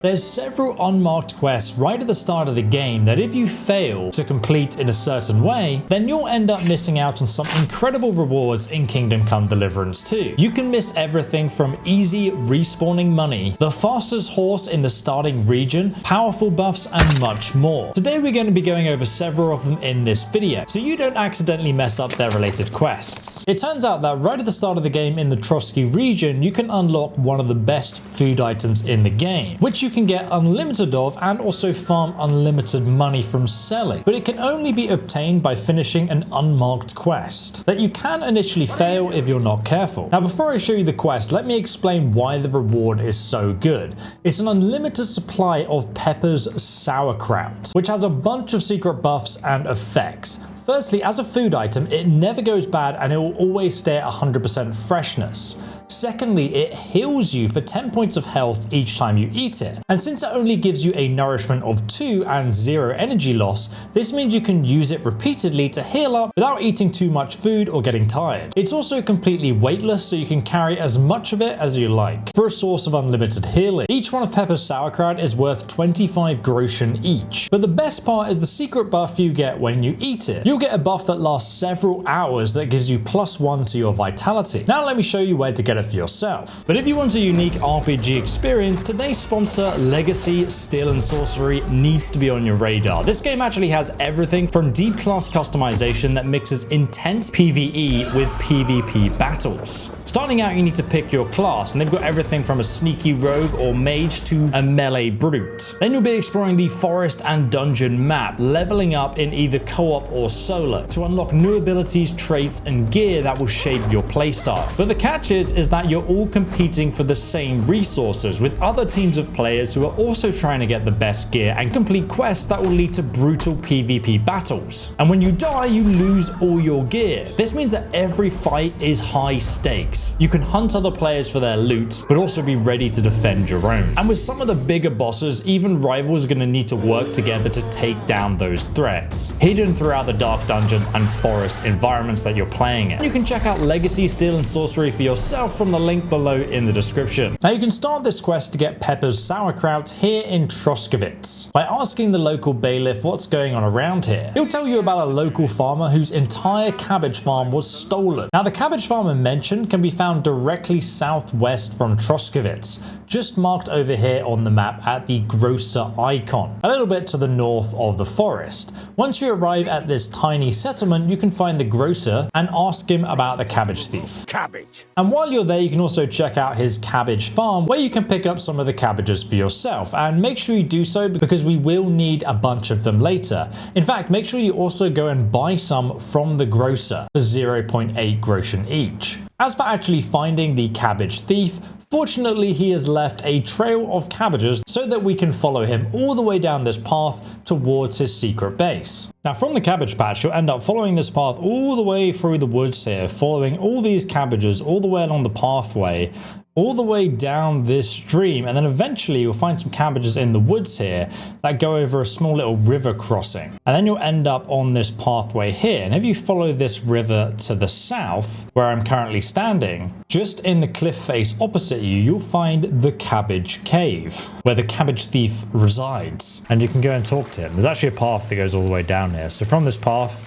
There's several unmarked quests right at the start of the game that if you fail to complete in a certain way, then you'll end up missing out on some incredible rewards in Kingdom Come Deliverance 2. You can miss everything from easy respawning money, the fastest horse in the starting region, powerful buffs, and much more. Today we're going to be going over several of them in this video, so you don't accidentally mess up their related quests. It turns out that right at the start of the game in the Trosky region, you can unlock one of the best food items in the game, which you can get unlimited of and also farm unlimited money from selling. But it can only be obtained by finishing an unmarked quest that you can initially fail if you're not careful. Now before I show you the quest, let me explain why the reward is so good. It's an unlimited supply of Pepa's Sauerkraut, which has a bunch of secret buffs and effects. Firstly, as a food item, it never goes bad and it will always stay at 100% freshness. Secondly, it heals you for 10 points of health each time you eat it. And since it only gives you a nourishment of 2 and 0 energy loss, this means you can use it repeatedly to heal up without eating too much food or getting tired. It's also completely weightless, so you can carry as much of it as you like for a source of unlimited healing. Each one of Pepa's Sauerkraut is worth 25 groschen each. But the best part is the secret buff you get when you eat it. You'll get a buff that lasts several hours that gives you +1 to your vitality. Now let me show you where to get it for yourself. But if you want a unique RPG experience, today's sponsor, Legacy Steel and Sorcery, needs to be on your radar. This game actually has everything from deep class customization that mixes intense PvE with PvP battles. Starting out, you need to pick your class, and they've got everything from a sneaky rogue or mage to a melee brute. Then you'll be exploring the forest and dungeon map, leveling up in either co-op or solo to unlock new abilities, traits, and gear that will shape your playstyle. But the catch is that you're all competing for the same resources with other teams of players who are also trying to get the best gear and complete quests that will lead to brutal PvP battles. And when you die, you lose all your gear. This means that every fight is high stakes. You can hunt other players for their loot, but also be ready to defend your own. And with some of the bigger bosses, even rivals are going to need to work together to take down those threats, hidden throughout the dark dungeons and forest environments that you're playing in. You can check out Legacy Steel and Sorcery for yourself from the link below in the description. Now you can start this quest to get Pepa's Sauerkraut here in Trosky by asking the local bailiff what's going on around here. He'll tell you about a local farmer whose entire cabbage farm was stolen. Now the cabbage farmer mentioned can be found directly southwest from Trosky, just marked over here on the map at the grocer icon, a little bit to the north of the forest. Once you arrive at this tiny settlement, you can find the grocer and ask him about the cabbage thief. Cabbage. And while you're there, you can also check out his cabbage farm where you can pick up some of the cabbages for yourself, and make sure you do so because we will need a bunch of them later. In fact, make sure you also go and buy some from the grocer for 0.8 groschen each. As for actually finding the cabbage thief, fortunately he has left a trail of cabbages so that we can follow him all the way down this path towards his secret base. Now from the cabbage patch, you'll end up following this path all the way through the woods here, following all these cabbages all the way along the pathway, all the way down this stream, and then eventually you'll find some cabbages in the woods here that go over a small little river crossing. And then you'll end up on this pathway here, and if you follow this river to the south, where I'm currently standing, just in the cliff face opposite you, you'll find the Cabbage Cave, where the cabbage thief resides. And you can go and talk to him. There's actually a path that goes all the way down here. So from this path,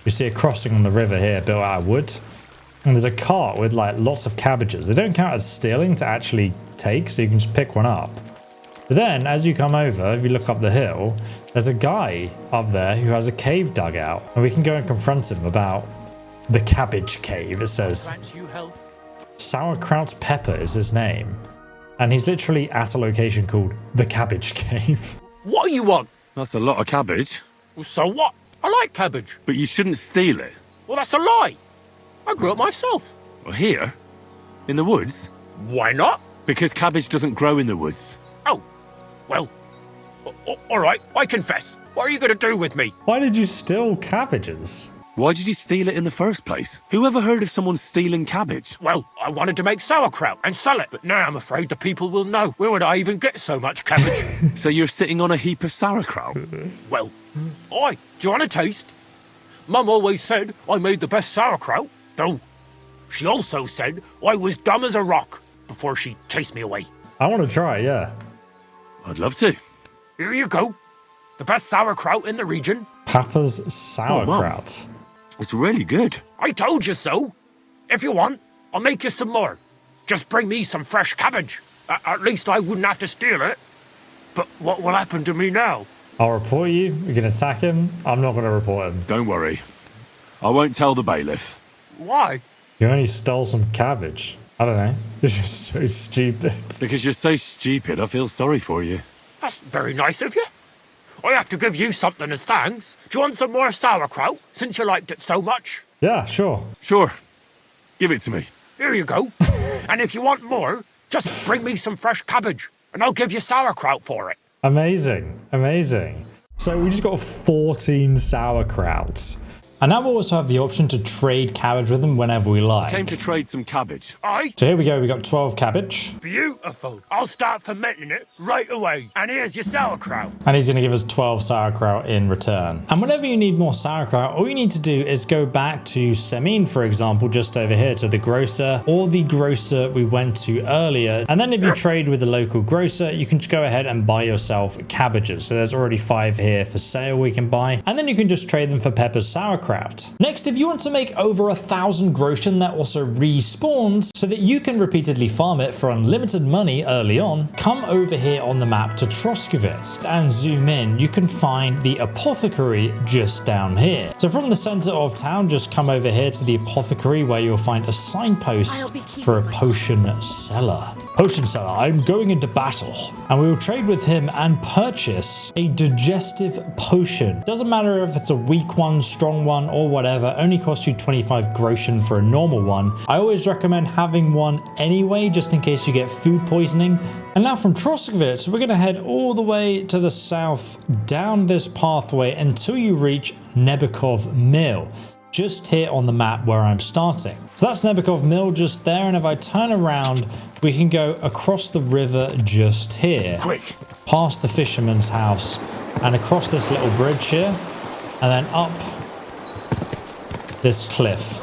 you see a crossing on the river here built out of wood. And there's a cart with like lots of cabbages. They don't count as stealing to actually take, so you can just pick one up. But then as you come over, if you look up the hill, there's a guy up there who has a cave dug out. And we can go and confront him about the Cabbage Cave. It says Sauerkraut Pepa is his name. And he's literally at a location called the Cabbage Cave. What do you want? That's a lot of cabbage. Well, so what? I like cabbage. But you shouldn't steal it. Well, that's a lie. I grew it myself. Well, here? In the woods? Why not? Because cabbage doesn't grow in the woods. Oh, well, all right, I confess. What are you going to do with me? Why did you steal cabbages? Why did you steal it in the first place? Who ever heard of someone stealing cabbage? Well, I wanted to make sauerkraut and sell it, but now I'm afraid the people will know. Where would I even get so much cabbage? So you're sitting on a heap of sauerkraut? Well, do you want a taste? Mum always said I made the best sauerkraut, though she also said I was dumb as a rock before she chased me away. I want to try, yeah. I'd love to. Here you go. The best sauerkraut in the region. Papa's sauerkraut. It's really good. I told you so. If you want, I'll make you some more. Just bring me some fresh cabbage. At least I wouldn't have to steal it. But what will happen to me now? I'll report you. You can attack him. I'm not going to report him. Don't worry. I won't tell the bailiff. Why? You only stole some cabbage. I don't know. It's just so stupid. Because you're so stupid, I feel sorry for you. That's very nice of you. I have to give you something as thanks. Do you want some more sauerkraut, since you liked it so much? Yeah, sure. Sure. Give it to me. Here you go. And if you want more, just bring me some fresh cabbage, and I'll give you sauerkraut for it. Amazing. Amazing. So we just got 14 sauerkrauts. And now we also have the option to trade cabbage with them whenever we like. Came to trade some cabbage. Aye? So here we go. We got 12 cabbage. Beautiful. I'll start fermenting it right away. And here's your sauerkraut. And he's going to give us 12 sauerkraut in return. And whenever you need more sauerkraut, all you need to do is go back to Semin, for example, just over here to the grocer, or the grocer we went to earlier. And then if you trade with the local grocer, you can just go ahead and buy yourself cabbages. So there's already 5 here for sale we can buy. And then you can just trade them for Pepa's sauerkraut. Next, if you want to make over 1,000 groschen that also respawns so that you can repeatedly farm it for unlimited money early on, come over here on the map to Trosky and zoom in. You can find the apothecary just down here. So from the center of town, just come over here to the apothecary where you'll find a signpost for a potion seller. Potion seller, I'm going into battle. And we will trade with him and purchase a digestive potion. Doesn't matter if it's a weak one, strong one, or whatever, only costs you 25 groschen for a normal one. I always recommend having one anyway, just in case you get food poisoning. And now from Trosky, we're going to head all the way to the south, down this pathway until you reach Nebikov Mill, just here on the map where I'm starting. So that's Nebikov Mill just there, and if I turn around, we can go across the river just here. Quick. Past the fisherman's house, and across this little bridge here, and then up this cliff.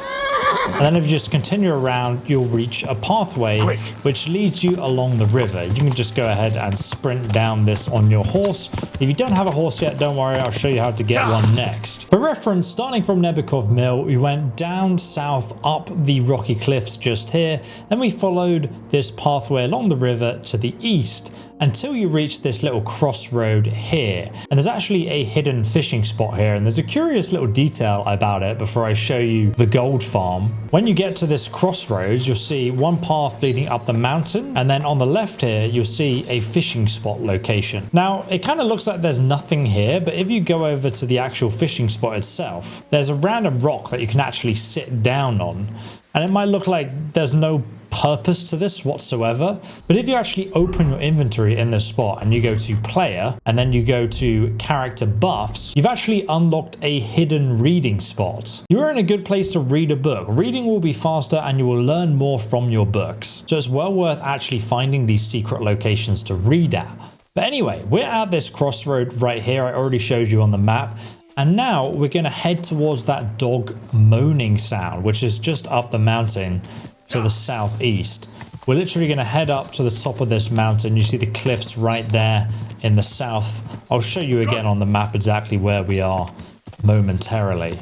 And then if you just continue around, you'll reach a pathway which leads you along the river. You can just go ahead and sprint down this on your horse. If you don't have a horse yet, don't worry, I'll show you how to get one next. For reference, starting from Nebikov Mill, we went down south up the rocky cliffs just here. Then we followed this pathway along the river to the east until you reach this little crossroad here. And there's actually a hidden fishing spot here, and there's a curious little detail about it before I show you the gold farm. When you get to this crossroads, you'll see one path leading up the mountain, and then on the left here, you'll see a fishing spot location. Now, it kind of looks like there's nothing here, but if you go over to the actual fishing spot itself, there's a random rock that you can actually sit down on. And it might look like there's no purpose to this whatsoever, but if you actually open your inventory in this spot and you go to player and then you go to character buffs, you've actually unlocked a hidden reading spot. You're in a good place to read a book. Reading will be faster and you will learn more from your books, so it's well worth actually finding these secret locations to read at. But anyway, we're at this crossroad right here. I already showed you on the map. And now we're going to head towards that dog moaning sound, which is just up the mountain to the southeast. We're literally going to head up to the top of this mountain. You see the cliffs right there in the south. I'll show you again on the map exactly where we are momentarily.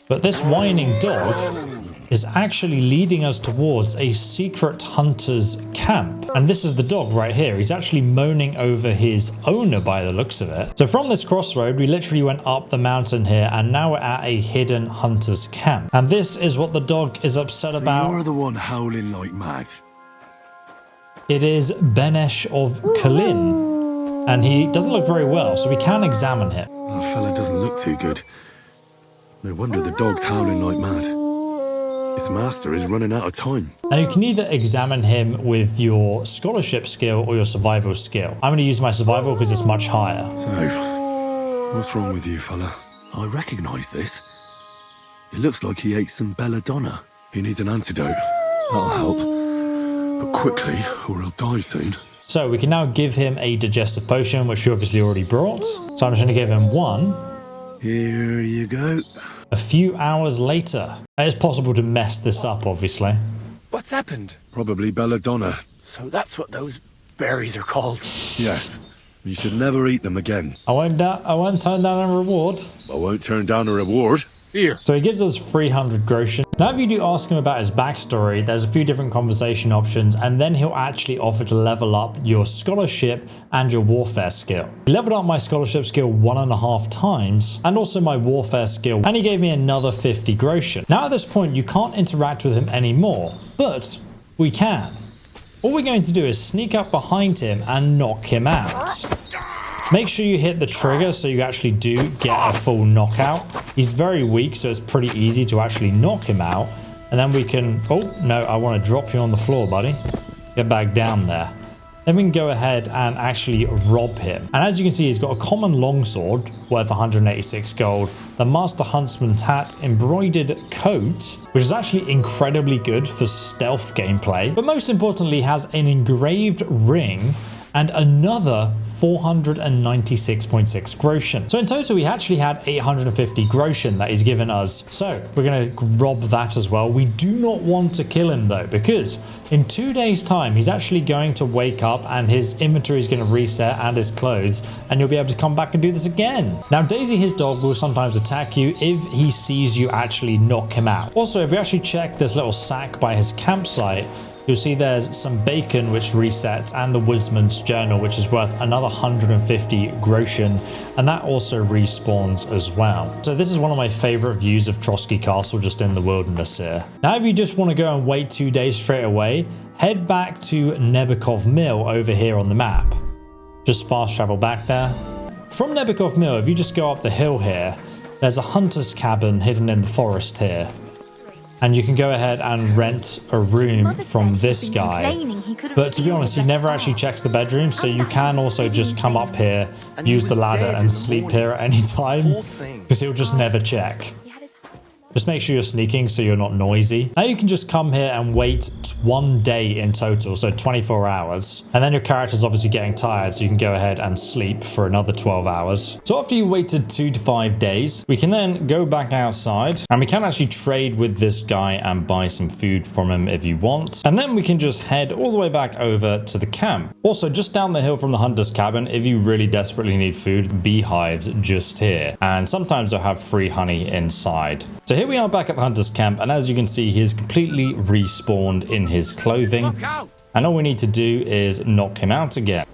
But this whining dog is actually leading us towards a secret hunter's camp. And this is the dog right here. He's actually moaning over his owner by the looks of it. So from this crossroad, we literally went up the mountain here, and now we're at a hidden hunter's camp. And this is what the dog is upset about. You're the one howling like mad. It is Benesh of Kalin, and he doesn't look very well, so we can examine him. That fella doesn't look too good. No wonder the dog's howling like mad. His master is running out of time. Now you can either examine him with your scholarship skill or your survival skill. I'm going to use my survival because it's much higher. So, what's wrong with you, fella? I recognise this. It looks like he ate some belladonna. He needs an antidote. That'll help. But quickly, or he'll die soon. So we can now give him a digestive potion, which you obviously already brought. So I'm just going to give him one. Here you go. A few hours later. It's possible to mess this up, obviously. What's happened? Probably belladonna. So that's what those berries are called. Yes. You should never eat them again. I won't turn down a reward. I won't turn down a reward. Here. So he gives us 300 groschen. Now if you do ask him about his backstory, there's a few different conversation options, and then he'll actually offer to level up your scholarship and your warfare skill. He leveled up my scholarship skill 1.5 times, and also my warfare skill, and he gave me another 50 groschen. Now at this point you can't interact with him anymore, but we can. All we're going to do is sneak up behind him and knock him out. Make sure you hit the trigger so you actually do get a full knockout. He's very weak, so it's pretty easy to actually knock him out. And then we can... Oh, no, I want to drop you on the floor, buddy. Get back down there. Then we can go ahead and actually rob him. And as you can see, he's got a common longsword worth 186 gold, the Master Huntsman's hat, embroidered coat, which is actually incredibly good for stealth gameplay, but most importantly has an engraved ring and another 496.6 groschen. So in total, we actually had 850 groschen that he's given us. So we're going to rob that as well. We do not want to kill him though, because in 2 days time, he's actually going to wake up and his inventory is going to reset and his clothes, and you'll be able to come back and do this again. Now, Daisy, his dog, will sometimes attack you if he sees you actually knock him out. Also, if we actually check this little sack by his campsite, you'll see there's some bacon which resets and the woodsman's journal, which is worth another 150 groschen, and that also respawns as well. So this is one of my favorite views of Trosky Castle, just in the wilderness here. Now if you just want to go and wait 2 days straight away, head back to Nebekov Mill over here on the map. Just fast travel back there. From Nebekov Mill, if you just go up the hill here, there's a hunter's cabin hidden in the forest here. And you can go ahead and rent a room from this guy. But to be honest, he never actually checks the bedroom, so you can also just come up here, use the ladder and sleep here at any time, because he'll just never check. Just make sure you're sneaking so you're not noisy. Now you can just come here and wait 1 day in total, so 24 hours. And then your character's obviously getting tired, so you can go ahead and sleep for another 12 hours. So after you waited 2 to 5 days, we can then go back outside, and we can actually trade with this guy and buy some food from him if you want. And then we can just head all the way back over to the camp. Also, just down the hill from the hunter's cabin, if you really desperately need food, beehives just here. And sometimes they'll have free honey inside. So here we are back at the hunter's camp, and as you can see, he is completely respawned in his clothing, and all we need to do is knock him out again.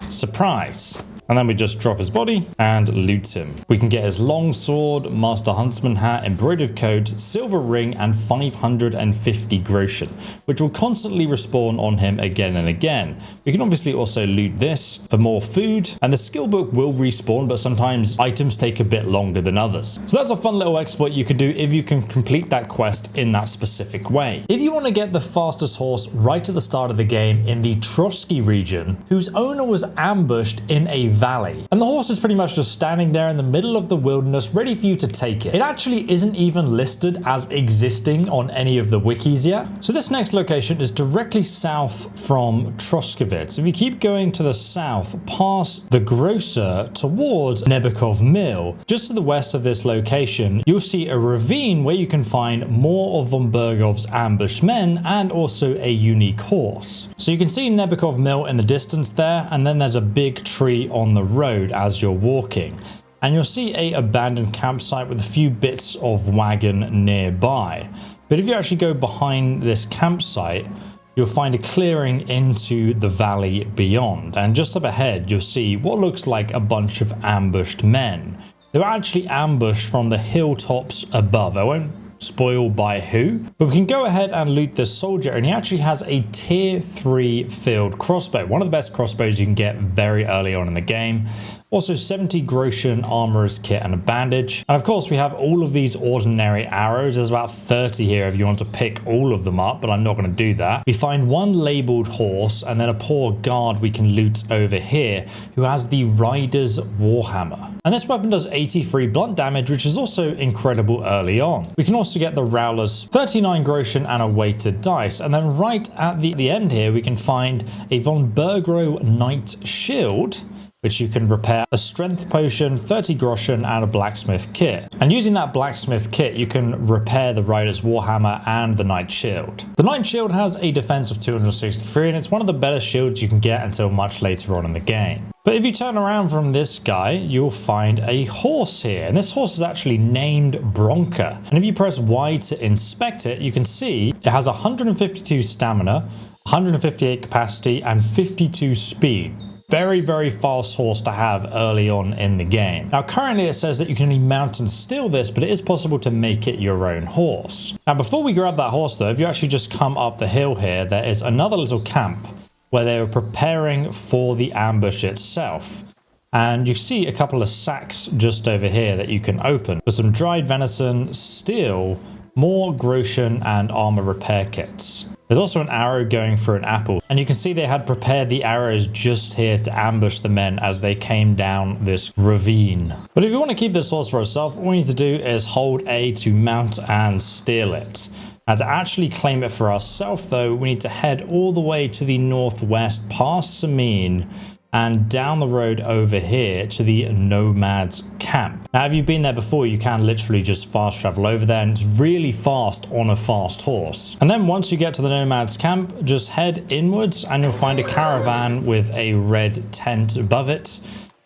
Surprise! And then we just drop his body and loot him. We can get his long sword, Master Huntsman hat, embroidered coat, silver ring, and 550 groschen, which will constantly respawn on him again and again. We can obviously also loot this for more food, and the skill book will respawn, but sometimes items take a bit longer than others. So that's a fun little exploit you can do if you can complete that quest in that specific way. If you want to get the fastest horse right at the start of the game in the Trosky region, whose owner was ambushed in a valley, and the horse is pretty much just standing there in the middle of the wilderness ready for you to take it. It actually isn't even listed as existing on any of the wikis yet. So this next location is directly south from Troskowitz. If you keep going to the south past the grocer towards Nebekov Mill, just to the west of this location, you'll see a ravine where you can find more of von Bergov's ambushed men and also a unique horse. So you can see Nebekov Mill in the distance there, and then there's a big tree on the road as you're walking, and you'll see a abandoned campsite with a few bits of wagon nearby. But if you actually go behind this campsite, you'll find a clearing into the valley beyond, and just up ahead you'll see what looks like a bunch of ambushed men. They were actually ambushed from the hilltops above. I won't spoil by who, but we can go ahead and loot this soldier, and he actually has a tier 3 field crossbow, one of the best crossbows you can get very early on in the game. Also 70 groschen armorer's kit and a bandage, and of course we have all of these ordinary arrows. There's about 30 here if you want to pick all of them up, but I'm not going to do that. We find one labeled horse, and then a poor guard we can loot over here who has the rider's warhammer, and this weapon does 83 blunt damage, which is also incredible early on. We can also get the Rowler's 39 groschen and a weighted dice, and then right at the end here we can find a von Bergro knight shield, which you can repair a strength potion, 30 groschen, and a blacksmith kit. And using that blacksmith kit, you can repair the rider's warhammer and the knight shield. The knight shield has a defense of 263, and it's one of the better shields you can get until much later on in the game. But if you turn around from this guy, you'll find a horse here. And this horse is actually named Bronca. And if you press Y to inspect it, you can see it has 152 stamina, 158 capacity, and 52 speed. Very, very fast horse to have early on in the game. Now, currently it says that you can only mount and steal this, but it is possible to make it your own horse. Now, before we grab that horse though, if you actually just come up the hill here, there is another little camp where they were preparing for the ambush itself. And you see a couple of sacks just over here that you can open for some dried venison, steel, more groschen, and armor repair kits. There's also an arrow going for an apple, and you can see they had prepared the arrows just here to ambush the men as they came down this ravine. But if you want to keep this horse for yourself, all you need to do is hold A to mount and steal it. Now, to actually claim it for ourselves though, we need to head all the way to the northwest past Samine and down the road over here to the Nomads camp. Now, if you've been there before, you can literally just fast travel over there, and it's really fast on a fast horse. And then once you get to the Nomads camp, just head inwards and you'll find a caravan with a red tent above it.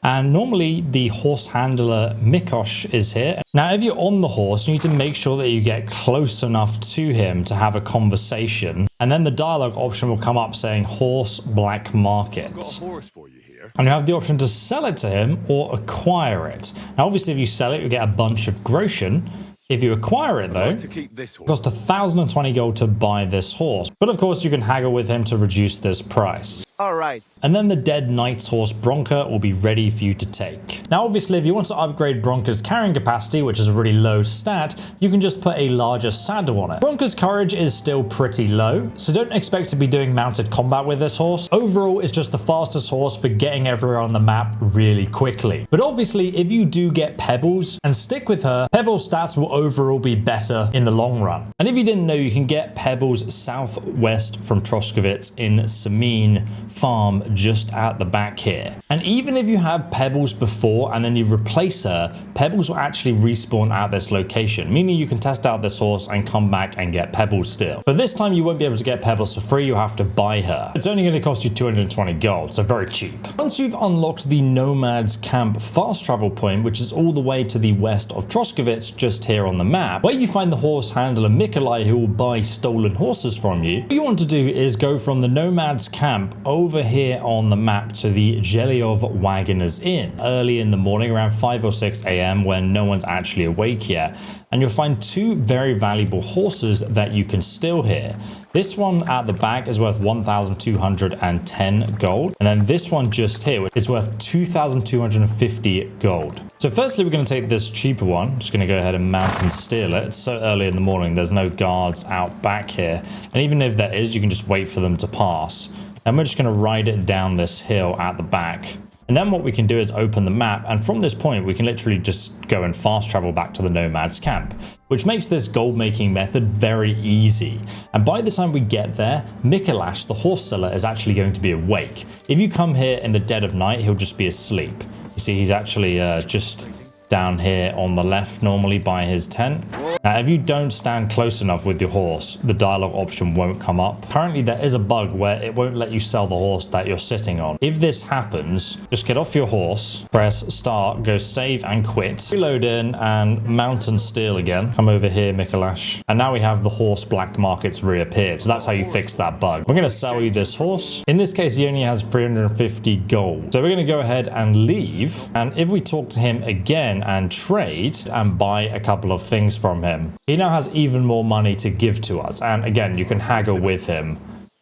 And normally the horse handler Mikosh is here. Now, if you're on the horse, you need to make sure that you get close enough to him to have a conversation. And then the dialogue option will come up saying horse black market. Got a horse for you here. And you have the option to sell it to him or acquire it. Now, obviously, if you sell it, you get a bunch of groschen. If you acquire it though, it costs 1,020 gold to buy this horse. But of course, you can haggle with him to reduce this price. All right. And then the dead knight's horse Bronca will be ready for you to take. Now, obviously, if you want to upgrade Bronca's carrying capacity, which is a really low stat, you can just put a larger saddle on it. Bronca's courage is still pretty low, so don't expect to be doing mounted combat with this horse. Overall, it's just the fastest horse for getting everywhere on the map really quickly. But obviously, if you do get Pebbles and stick with her, Pebbles' stats will overall be better in the long run. And if you didn't know, you can get Pebbles southwest from Troskovitz in Samine farm just at the back here. And even if you have Pebbles before and then you replace her, Pebbles will actually respawn at this location, meaning you can test out this horse and come back and get Pebbles still. But this time you won't be able to get Pebbles for free, you'll have to buy her. It's only going to cost you 220 gold, so very cheap. Once you've unlocked the Nomads camp fast travel point, which is all the way to the west of Troskovitz, just here on the map, where you find the horse handler Mikolai who will buy stolen horses from you, what you want to do is go from the Nomads camp over here on the map to the Jelyov Wagoners Inn early in the morning, around 5 or 6 a.m. when no one's actually awake yet. And you'll find two very valuable horses that you can steal here. This one at the back is worth 1,210 gold. And then this one just here is worth 2,250 gold. So firstly, we're going to take this cheaper one. I'm just going to go ahead and mount and steal it. It's so early in the morning, there's no guards out back here. And even if there is, you can just wait for them to pass. And we're just going to ride it down this hill at the back. And then what we can do is open the map, and from this point we can literally just go and fast travel back to the Nomads camp, which makes this gold making method very easy. And by the time we get there, Mikolash, the horse seller, is actually going to be awake. If you come here in the dead of night, he'll just be asleep. You see, he's actually just down here on the left normally by his tent. Now, if you don't stand close enough with your horse, the dialogue option won't come up. Currently, there is a bug where it won't let you sell the horse that you're sitting on. If this happens, just get off your horse, press start, go save and quit, reload in and mount and steal again. Come over here, Mikolash. And now we have the horse black markets reappeared. So that's how you fix that bug. We're going to sell you this horse. In this case, he only has 350 gold. So we're going to go ahead and leave. And if we talk to him again and trade and buy a couple of things from him, he now has even more money to give to us. And again, you can haggle with him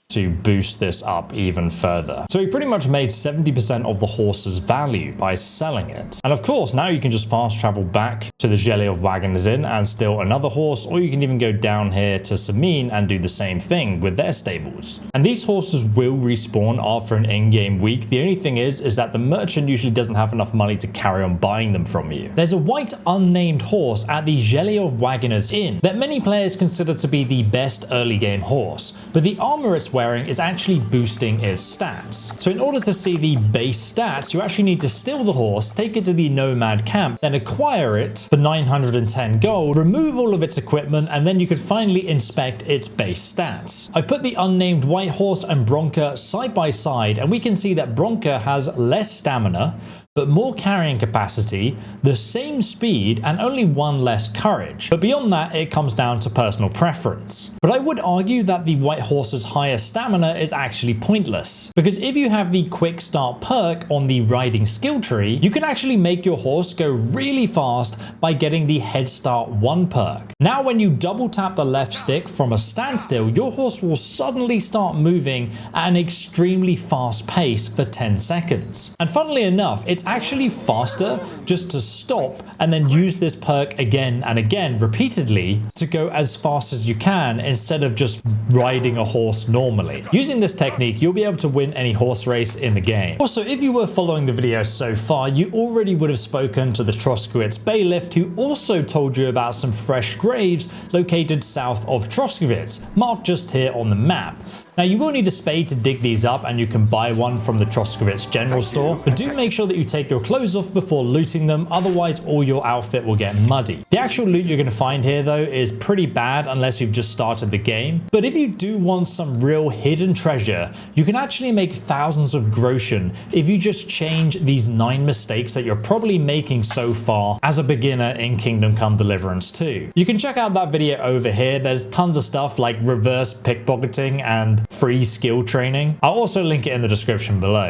to boost this up even further. So he pretty much made 70% of the horse's value by selling it. And of course, now you can just fast travel back to the Jelyov Wagoners Inn and steal another horse, or you can even go down here to Samine and do the same thing with their stables. And these horses will respawn after an in-game week. The only thing is that the merchant usually doesn't have enough money to carry on buying them from you. There's a white unnamed horse at the Jelyov Wagoners Inn that many players consider to be the best early game horse, but the armor it's wearing is actually boosting its stats. So in order to see the base stats, you actually need to steal the horse, take it to the nomad camp, then acquire it for 910 gold, remove all of its equipment, and then you could finally inspect its base stats. I've put the unnamed white horse and Bronca side by side, and we can see that Bronca has less stamina, but more carrying capacity, the same speed, and only one less courage. But beyond that, it comes down to personal preference. But I would argue that the white horse's higher stamina is actually pointless, because if you have the quick start perk on the riding skill tree, you can actually make your horse go really fast by getting the head start 1 perk. Now when you double tap the left stick from a standstill, your horse will suddenly start moving at an extremely fast pace for 10 seconds. And funnily enough, it's actually faster just to stop and then use this perk again and again repeatedly to go as fast as you can instead of just riding a horse normally. Using this technique, you'll be able to win any horse race in the game. Also, if you were following the video so far, you already would have spoken to the Troskowitz bailiff, who also told you about some fresh graves located south of Troskowitz, marked just here on the map. Now you will need a spade to dig these up, and you can buy one from the Troskowitz general store, but do make sure that you take your clothes off before looting them, otherwise all your outfit will get muddy. The actual loot you're going to find here though is pretty bad unless you've just started the game, but if you do want some real hidden treasure, you can actually make thousands of groschen if you just change these 9 mistakes that you're probably making so far as a beginner in Kingdom Come Deliverance 2. You can check out that video over here. There's tons of stuff like reverse pickpocketing and free skill training. I'll also link it in the description below.